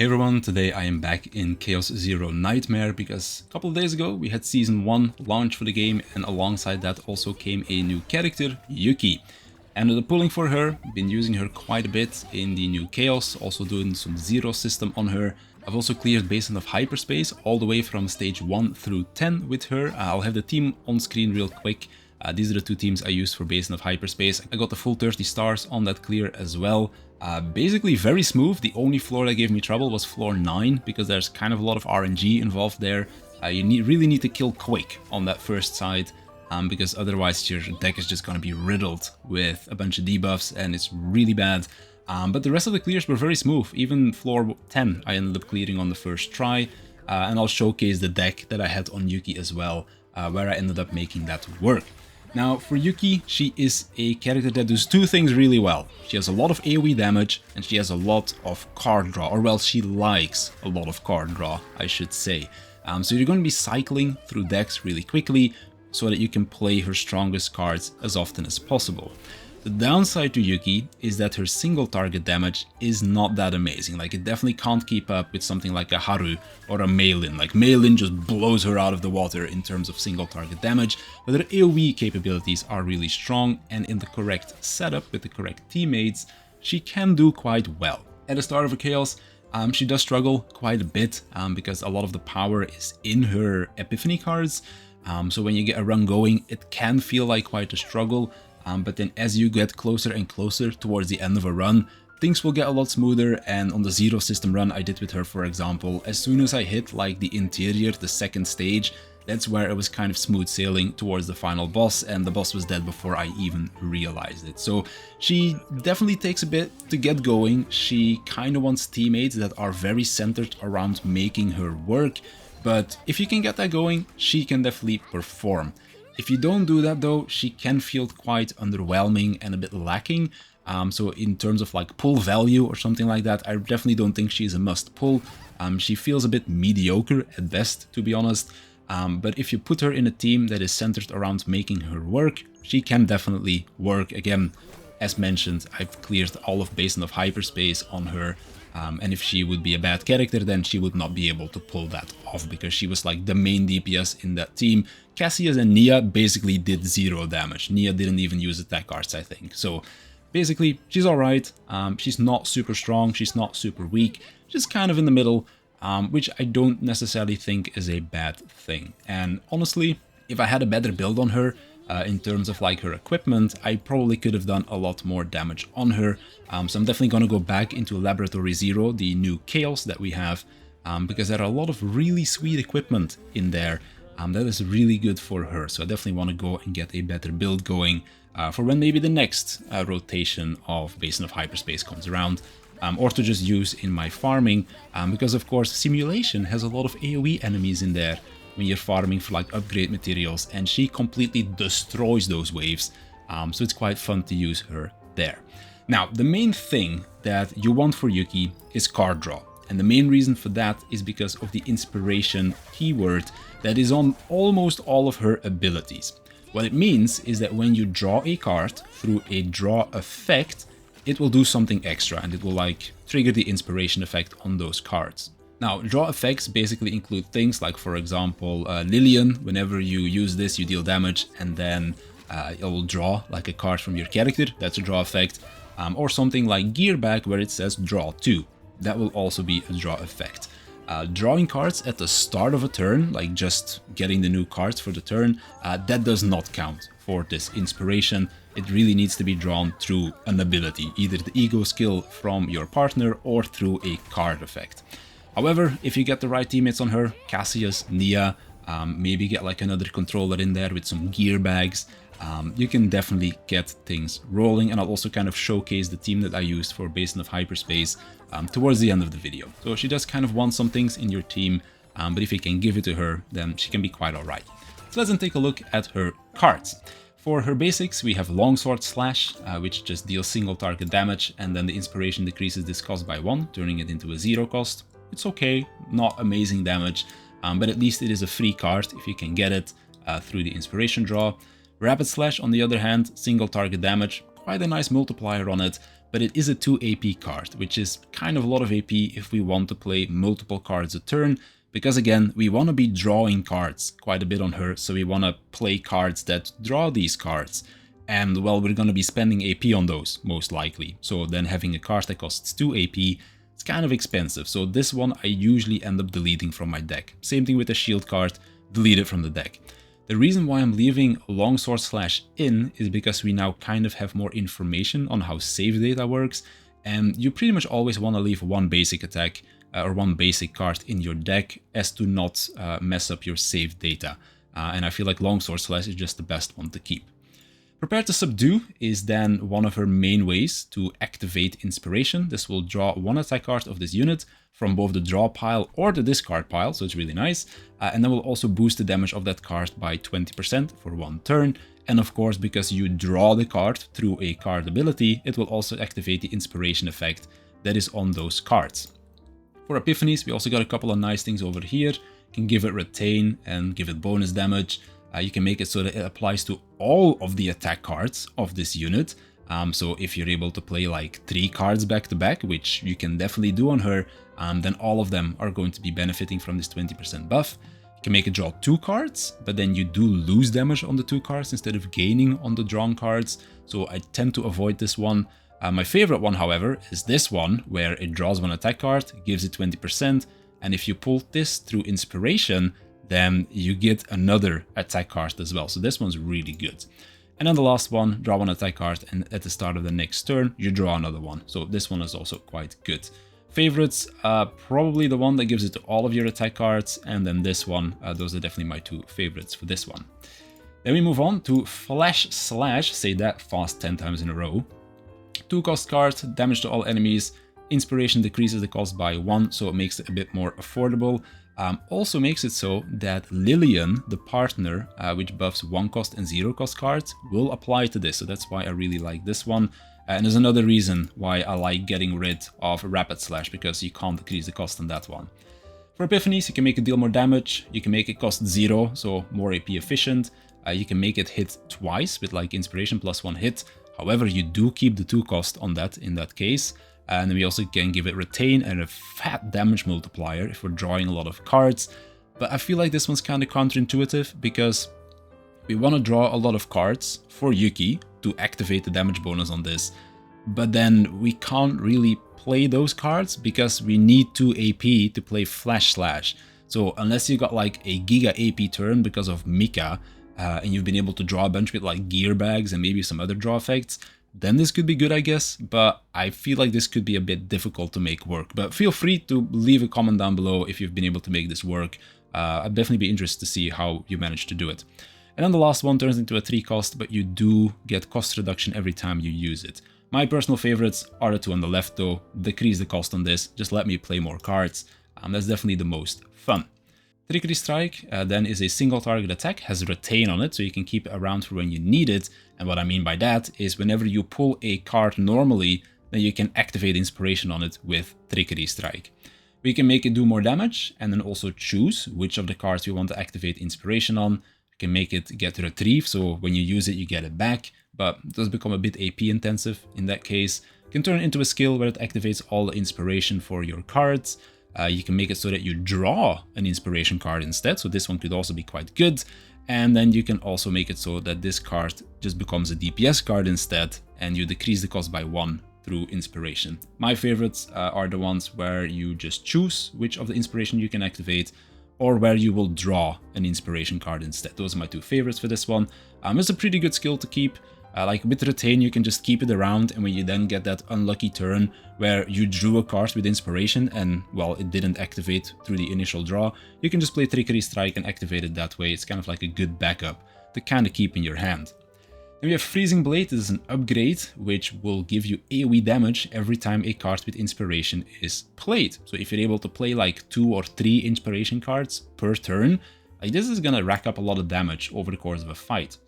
Hey everyone, today I am back in Chaos Zero Nightmare because a couple of days ago we had Season 1 launch for the game, and alongside that also came a new character, Yuki. Ended up pulling for her, been using her quite a bit in the new Chaos, also doing some Zero system on her. I've also cleared Basin of Hyperspace all the way from stage 1 through 10 with her. I'll have the team on screen real quick. These are the two teams I used for Basin of Hyperspace. I got the full 30 stars on that clear as well. Basically very smooth. The only floor that gave me trouble was floor 9 because there's kind of a lot of RNG involved there. You really need to kill quick on that first side because otherwise your deck is just going to be riddled with a bunch of debuffs and it's really bad. But the rest of the clears were very smooth. Even floor 10 I ended up clearing on the first try. And I'll showcase the deck that I had on Yuki as well, where I ended up making that work. Now, for Yuki, she is a character that does two things really well. She has a lot of AOE damage, and she has a lot of card draw, or well, she likes a lot of card draw, I should say. So you're going to be cycling through decks really quickly, so that you can play her strongest cards as often as possible. The downside to Yuki is that her single target damage is not that amazing. Like, it definitely can't keep up with something like a Haru or a Meilin. Like, Meilin just blows her out of the water in terms of single target damage, but her AoE capabilities are really strong, and in the correct setup with the correct teammates, she can do quite well. At the start of her Chaos, she does struggle quite a bit because a lot of the power is in her Epiphany cards. So when you get a run going, it can feel like quite a struggle. But then as you get closer and closer towards the end of a run, things will get a lot smoother. And on the Zero system run I did with her, for example, as soon as I hit like the interior, the second stage, that's where it was kind of smooth sailing towards the final boss, and the boss was dead before I even realized it. So she definitely takes a bit to get going. She kind of wants teammates that are very centered around making her work, but if you can get that going, she can definitely perform. If you don't do that though, she can feel quite underwhelming and a bit lacking. So in terms of like pull value or something like that, I definitely don't think she's a must pull. She feels a bit mediocre at best, to be honest. But if you put her in a team that is centered around making her work, she can definitely work. Again, as mentioned, I've cleared all of Basin of Hyperspace on her. And if she would be a bad character, then she would not be able to pull that off because she was like the main DPS in that team. Cassius and Nia basically did zero damage. Nia didn't even use attack cards, I think. So basically, she's alright. She's not super strong, she's not super weak, she's kind of in the middle, which I don't necessarily think is a bad thing. And honestly, if I had a better build on her, in terms of like her equipment, I probably could have done a lot more damage on her. So I'm definitely going to go back into Laboratory Zero, the new Chaos that we have, because there are a lot of really sweet equipment in there that is really good for her. So I definitely want to go and get a better build going for when maybe the next rotation of Basin of Hyperspace comes around, or to just use in my farming, because of course Simulation has a lot of AoE enemies in there when you're farming for like upgrade materials, and she completely destroys those waves, so it's quite fun to use her there. Now, the main thing that you want for Yuki is card draw, and the main reason for that is because of the inspiration keyword that is on almost all of her abilities. What it means is that when you draw a card through a draw effect, it will do something extra, and it will like trigger the inspiration effect on those cards. Now, draw effects basically include things like, for example, Lillian. Whenever you use this, you deal damage, and then it will draw like a card from your character. That's a draw effect. Or something like Gearback, where it says draw 2. That will also be a draw effect. Drawing cards at the start of a turn, like just getting the new cards for the turn, that does not count for this inspiration. It really needs to be drawn through an ability, either the ego skill from your partner or through a card effect. However, if you get the right teammates on her, Cassius, Nia, maybe get like another controller in there with some gear bags, you can definitely get things rolling. And I'll also kind of showcase the team that I used for Basin of Hyperspace towards the end of the video. So she does kind of want some things in your team, but if you can give it to her, then she can be quite alright. So let's then take a look at her cards. For her basics, we have Longsword Slash, which just deals single target damage, and then the inspiration decreases this cost by 1, turning it into a 0 cost. It's okay, not amazing damage, but at least it is a free card if you can get it through the inspiration draw. Rapid Slash, on the other hand, single target damage, quite a nice multiplier on it, but it is a 2 AP card, which is kind of a lot of AP if we want to play multiple cards a turn, because again, we want to be drawing cards quite a bit on her, so we want to play cards that draw these cards. And well, we're going to be spending AP on those, most likely. So then having a card that costs 2 AP, it's kind of expensive. So this one I usually end up deleting from my deck. Same thing with the shield card, delete it from the deck. The reason why I'm leaving Longsword/in is because we now kind of have more information on how save data works, and you pretty much always want to leave one basic attack or one basic card in your deck as to not mess up your save data. And I feel like Longsword/ is just the best one to keep. Prepare to Subdue is then one of her main ways to activate Inspiration. This will draw one attack card of this unit from both the draw pile or the discard pile, so it's really nice. And then will also boost the damage of that card by 20% for one turn. And of course, because you draw the card through a card ability, it will also activate the Inspiration effect that is on those cards. For Epiphanies, we also got a couple of nice things over here. You can give it Retain and give it bonus damage. You can make it so that it applies to all of the attack cards of this unit. So if you're able to play like 3 cards back to back, which you can definitely do on her, then all of them are going to be benefiting from this 20% buff. You can make it draw 2 cards, but then you do lose damage on the 2 cards instead of gaining on the drawn cards. So I tend to avoid this one. My favorite one, however, is this one, where it draws 1 attack card, gives it 20%, and if you pull this through Inspiration, then you get another attack card as well. So this one's really good. And then the last one, draw 1 attack card, and at the start of the next turn, you draw another one. So this one is also quite good. Favorites, probably the one that gives it to all of your attack cards, and then this one. Those are definitely my 2 favorites for this one. Then we move on to Flash Slash, say that fast 10 times in a row. 2 cost card, damage to all enemies. Inspiration decreases the cost by 1, so it makes it a bit more affordable. Also makes it so that Lillian, the partner, which buffs 1 cost and 0 cost cards, will apply to this. So that's why I really like this one. And there's another reason why I like getting rid of Rapid Slash, because you can't decrease the cost on that one. For Epiphanies, you can make it deal more damage. You can make it cost 0, so more AP efficient. You can make it hit twice with like Inspiration plus 1 hit. However, you do keep the 2 cost on that in that case. And then we also can give it Retain and a fat damage multiplier if we're drawing a lot of cards. But I feel like this one's kind of counterintuitive, because we want to draw a lot of cards for Yuki to activate the damage bonus on this. But then we can't really play those cards because we need 2 AP to play Flash Slash. So unless you got like a Giga AP turn because of Mika, and you've been able to draw a bunch with like Gear Bags and maybe some other draw effects, then this could be good, I guess, but I feel like this could be a bit difficult to make work. But feel free to leave a comment down below if you've been able to make this work. I'd definitely be interested to see how you managed to do it. And then the last one turns into a 3 cost, but you do get cost reduction every time you use it. My personal favorites are the 2 on the left though. Decrease the cost on this, just let me play more cards. That's definitely the most fun. Trickery Strike then is a single target attack, has Retain on it, so you can keep it around for when you need it. And what I mean by that is whenever you pull a card normally, then you can activate Inspiration on it with Trickery Strike. We can make it do more damage, and then also choose which of the cards we want to activate Inspiration on. You can make it get Retrieve, so when you use it, you get it back, but it does become a bit AP intensive in that case. You can turn it into a skill where it activates all the Inspiration for your cards. You can make it so that you draw an Inspiration card instead, so this one could also be quite good. And then you can also make it so that this card just becomes a DPS card instead, and you decrease the cost by 1 through Inspiration. My favorites are the ones where you just choose which of the Inspiration you can activate, or where you will draw an Inspiration card instead. Those are my 2 favorites for this one. It's a pretty good skill to keep. Like with Retain, you can just keep it around, and when you then get that unlucky turn where you drew a card with Inspiration and, well, it didn't activate through the initial draw, you can just play Trickery Strike and activate it that way. It's kind of like a good backup to kind of keep in your hand. Then we have Freezing Blade. This is an upgrade which will give you AOE damage every time a card with Inspiration is played. So if you're able to play like 2 or 3 Inspiration cards per turn, like this is gonna rack up a lot of damage over the course of a fight.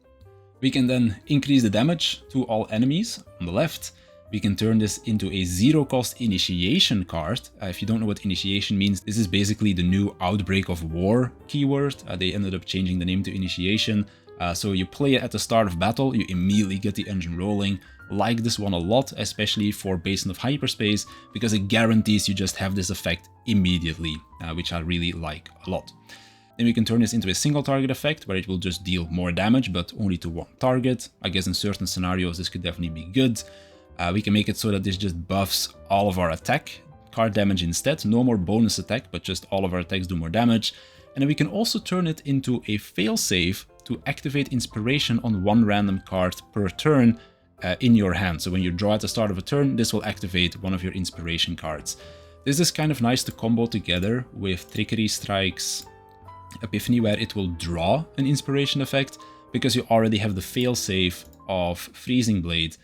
We can then increase the damage to all enemies on the left. We can turn this into a 0 cost initiation card. If you don't know what initiation means, this is basically the new Outbreak of War keyword. They ended up changing the name to initiation. So you play it at the start of battle, you immediately get the engine rolling. like this one a lot, especially for Basin of Hyperspace, because it guarantees you just have this effect immediately, which I really like a lot. Then we can turn this into a single target effect, where it will just deal more damage, but only to one target. I guess in certain scenarios this could definitely be good. We can make it so that this just buffs all of our attack card damage instead. No more bonus attack, but just all of our attacks do more damage. And then we can also turn it into a failsafe to activate Inspiration on one random card per turn in your hand. So when you draw at the start of a turn, this will activate one of your Inspiration cards. This is kind of nice to combo together with Trickery Strike's Epiphany, where it will draw an Inspiration effect, because you already have the failsafe of Freezing Blade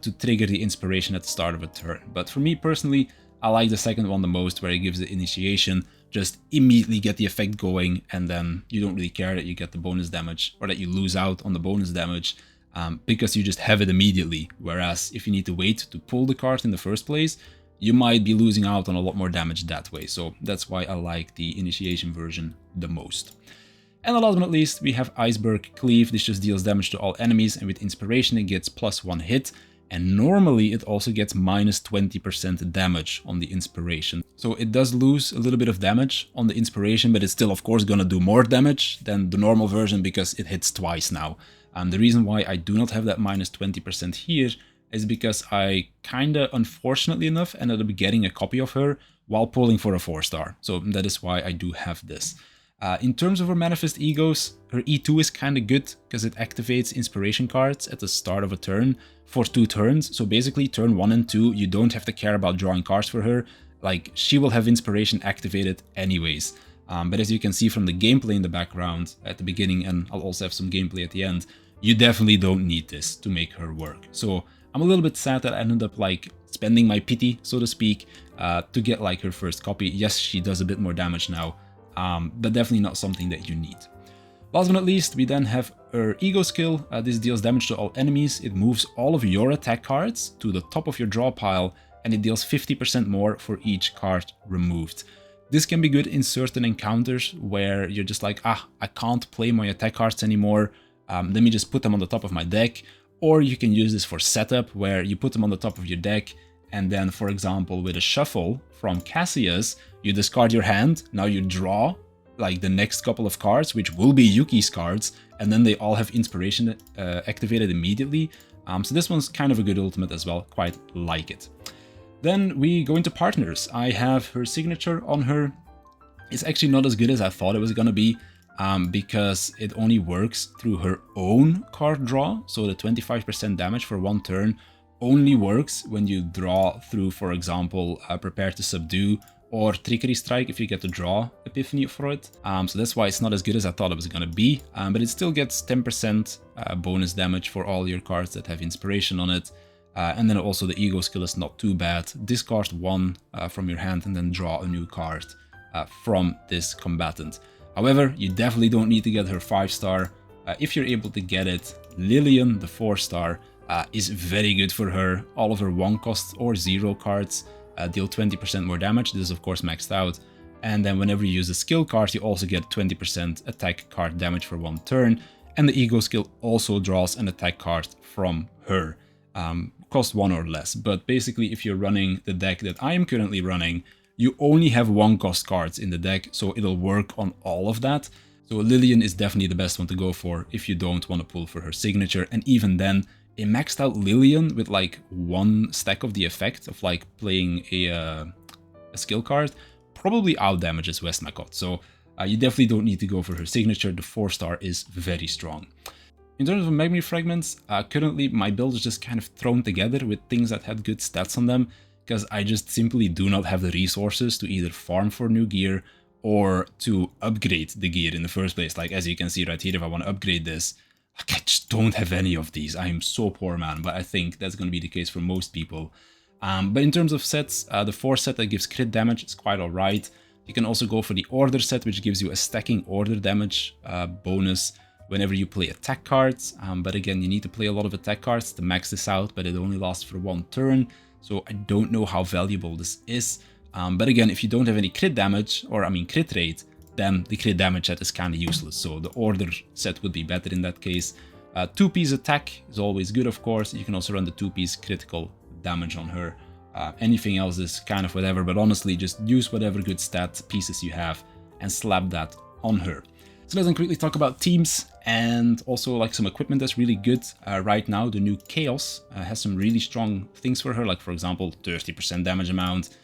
to trigger the Inspiration at the start of a turn. But for me personally, I like the second one the most, where it gives the initiation, just immediately get the effect going, and then you don't really care that you get the bonus damage or that you lose out on the bonus damage, because you just have it immediately. Whereas if you need to wait to pull the card in the first place, you might be losing out on a lot more damage that way. So that's why I like the initiation version the most. And last but not least, we have Iceberg Cleave. This just deals damage to all enemies, and with Inspiration it gets +1 hit. And normally it also gets -20% damage on the Inspiration. So it does lose a little bit of damage on the Inspiration, but it's still of course gonna do more damage than the normal version because it hits twice now. The reason why I do not have that -20% here is because I kinda, unfortunately enough, ended up getting a copy of her while pulling for a 4-star. So that is why I do have this. In terms of her Manifest Egos, her E2 is kind of good because it activates Inspiration cards at the start of a turn for 2 turns. So basically turn 1 and 2, you don't have to care about drawing cards for her. Like, she will have Inspiration activated anyways. But as you can see from the gameplay in the background at the beginning, and I'll also have some gameplay at the end, you definitely don't need this to make her work. So I'm a little bit sad that I ended up like spending my pity, so to speak, to get like her first copy. Yes, she does a bit more damage now, but definitely not something that you need. Last but not least, we then have her Ego skill. This deals damage to all enemies. It moves all of your attack cards to the top of your draw pile, and it deals 50% more for each card removed. This can be good in certain encounters where you're just like, I can't play my attack cards anymore. Let me just put them on the top of my deck. Or you can use this for setup, where you put them on the top of your deck, and then, for example, with a shuffle from Cassius, you discard your hand, now you draw like the next couple of cards, which will be Yuki's cards, and then they all have Inspiration activated immediately. So this one's kind of a good ultimate as well, quite like it. Then we go into partners. I have her signature on her. It's actually not as good as I thought it was gonna be, because it only works through her own card draw. So the 25% damage for 1 turn only works when you draw through, for example, Prepare to Subdue or Trickery Strike if you get to draw Epiphany for it. So that's why it's not as good as I thought it was gonna be, but it still gets 10% bonus damage for all your cards that have Inspiration on it. And then also the Ego skill is not too bad. Discard 1 from your hand and then draw a new card from this combatant. However, you definitely don't need to get her 5-star. If you're able to get it, Lillian, the 4-star, is very good for her. All of her 1-cost or 0 cards deal 20% more damage. This is of course maxed out. And then whenever you use a skill card, you also get 20% attack card damage for 1 turn. And the Ego skill also draws an attack card from her. Cost 1 or less. But basically, if you're running the deck that I am currently running, you only have 1-cost cards in the deck, so it'll work on all of that. So Lillian is definitely the best one to go for if you don't want to pull for her signature. And even then, a maxed out Lillian with like 1 stack of the effect of like playing a skill card probably out damages Westmacott. So you definitely don't need to go for her signature. The 4-star is very strong. In terms of memory fragments, currently my build is just kind of thrown together with things that had good stats on them, because I just simply do not have the resources to either farm for new gear or to upgrade the gear in the first place. Like, as you can see right here, if I want to upgrade this, I just don't have any of these. I am so poor, man, but I think that's going to be the case for most people. But in terms of sets, the 4 set that gives crit damage is quite alright. You can also go for the Order set, which gives you a stacking Order damage bonus whenever you play attack cards. But again, you need to play a lot of attack cards to max this out, but it only lasts for 1 turn. So I don't know how valuable this is. But again, if you don't have any crit damage, or I mean crit rate, then the crit damage set is kind of useless. So the Order set would be better in that case. 2-piece attack is always good, of course. You can also run the 2-piece critical damage on her. Anything else is kind of whatever, but honestly, just use whatever good stat pieces you have and slap that on her. So let's then quickly talk about teams and also like some equipment that's really good right now. The new Chaos has some really strong things for her, like for example 30% damage amount.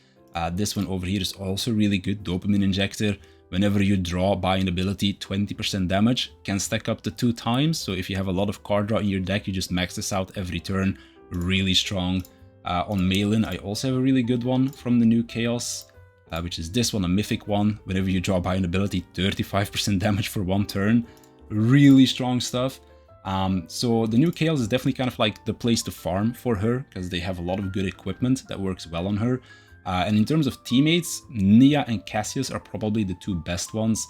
This one over here is also really good, Dopamine Injector. Whenever you draw by an ability, 20% damage can stack up to 2 times. So if you have a lot of card draw in your deck, you just max this out every turn. Really strong. On Malin, I also have a really good one from the new Chaos, which is this one, a mythic one. Whenever you draw by an ability, 35% damage for 1 turn. Really strong stuff. So the new Chaos is definitely kind of like the place to farm for her, because they have a lot of good equipment that works well on her. And in terms of teammates, Nia and Cassius are probably the 2 best ones.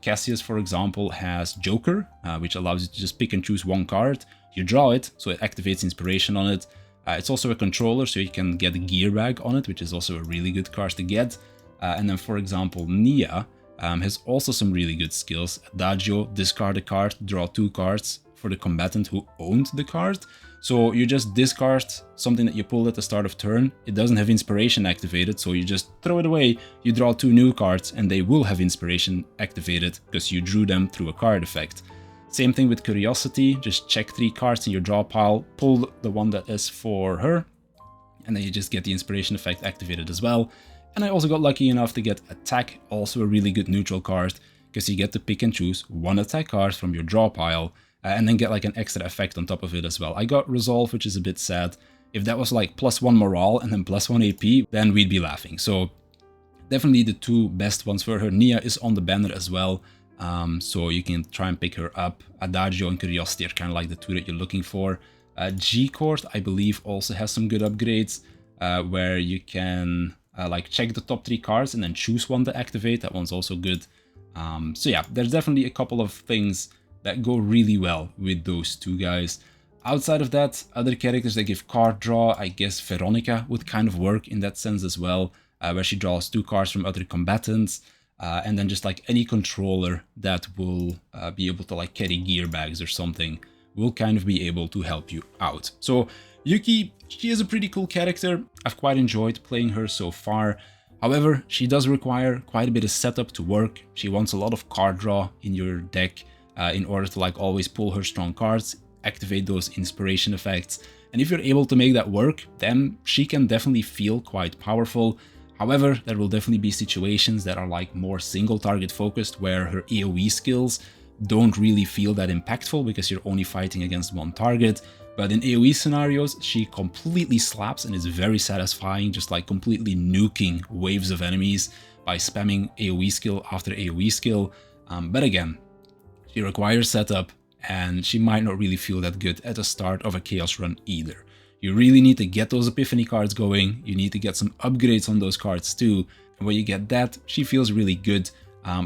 Cassius, for example, has Joker, which allows you to just pick and choose 1 card. You draw it, so it activates inspiration on it. It's also a controller, so you can get a gear bag on it, which is also a really good card to get. And then, for example, Nia has also some really good skills. Adagio, discard a card, draw 2 cards for the combatant who owned the card. So you just discard something that you pulled at the start of turn. It doesn't have inspiration activated, so you just throw it away. You draw 2 new cards and they will have inspiration activated because you drew them through a card effect. Same thing with Curiosity, just check 3 cards in your draw pile, pull the one that is for her, and then you just get the inspiration effect activated as well. And I also got lucky enough to get Attack, also a really good neutral card, because you get to pick and choose 1 attack card from your draw pile, and then get like an extra effect on top of it as well. I got Resolve, which is a bit sad. If that was like +1 morale and then +1 AP, then we'd be laughing. So definitely the 2 best ones for her. Nia is on the banner as well. So you can try and pick her up. Adagio and Curiosity are kind of like the 2 that you're looking for. G-Court, I believe, also has some good upgrades where you can like check the top 3 cards and then choose 1 to activate. That one's also good. So yeah, there's definitely a couple of things that go really well with those 2 guys. Outside of that, other characters that give card draw, I guess Veronica would kind of work in that sense as well, where she draws 2 cards from other combatants. And then just like any controller that will be able to like carry gear bags or something will kind of be able to help you out. So Yuki, she is a pretty cool character. I've quite enjoyed playing her so far. However, she does require quite a bit of setup to work. She wants a lot of card draw in your deck in order to like always pull her strong cards, activate those inspiration effects. And if you're able to make that work, then she can definitely feel quite powerful. However, there will definitely be situations that are like more single target focused, where her AOE skills don't really feel that impactful because you're only fighting against 1 target. But in AOE scenarios, she completely slaps and is very satisfying, just like completely nuking waves of enemies by spamming AOE skill after AOE skill. But again, she requires setup, and she might not really feel that good at the start of a Chaos run either. You really need to get those Epiphany cards going, you need to get some upgrades on those cards too, and when you get that, she feels really good,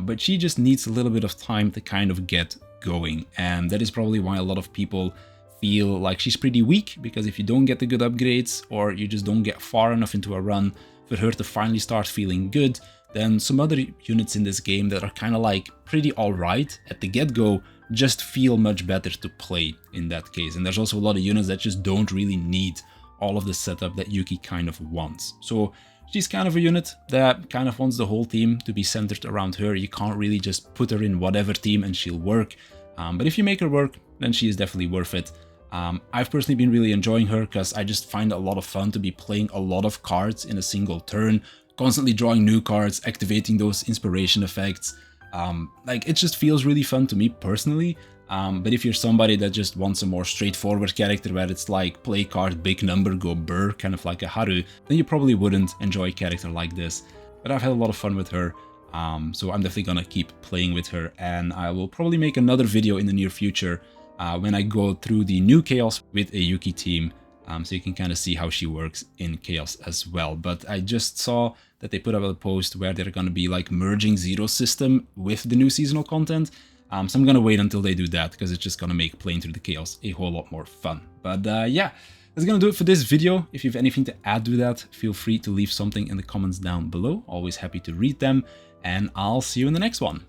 but she just needs a little bit of time to kind of get going, and that is probably why a lot of people feel like she's pretty weak, because if you don't get the good upgrades, or you just don't get far enough into a run for her to finally start feeling good, then some other units in this game that are kind of like pretty alright at the get-go just feel much better to play in that case. And there's also a lot of units that just don't really need all of the setup that Yuki kind of wants. So she's kind of a unit that kind of wants the whole team to be centered around her. You can't really just put her in whatever team and she'll work. But if you make her work, then she is definitely worth it. I've personally been really enjoying her because I just find it a lot of fun to be playing a lot of cards in a single turn, constantly drawing new cards, activating those inspiration effects. Like, it just feels really fun to me personally. But if you're somebody that just wants a more straightforward character where it's like play card, big number, go burr, kind of like a Haru, then you probably wouldn't enjoy a character like this. But I've had a lot of fun with her, so I'm definitely gonna keep playing with her, and I will probably make another video in the near future when I go through the new Chaos with a Yuki team, so you can kind of see how she works in Chaos as well. But I just saw that they put up a post where they're going to be like merging Zero System with the new seasonal content. So I'm going to wait until they do that, because it's just going to make playing through the Chaos a whole lot more fun. But yeah, that's going to do it for this video. If you have anything to add to that, feel free to leave something in the comments down below. Always happy to read them, and I'll see you in the next one.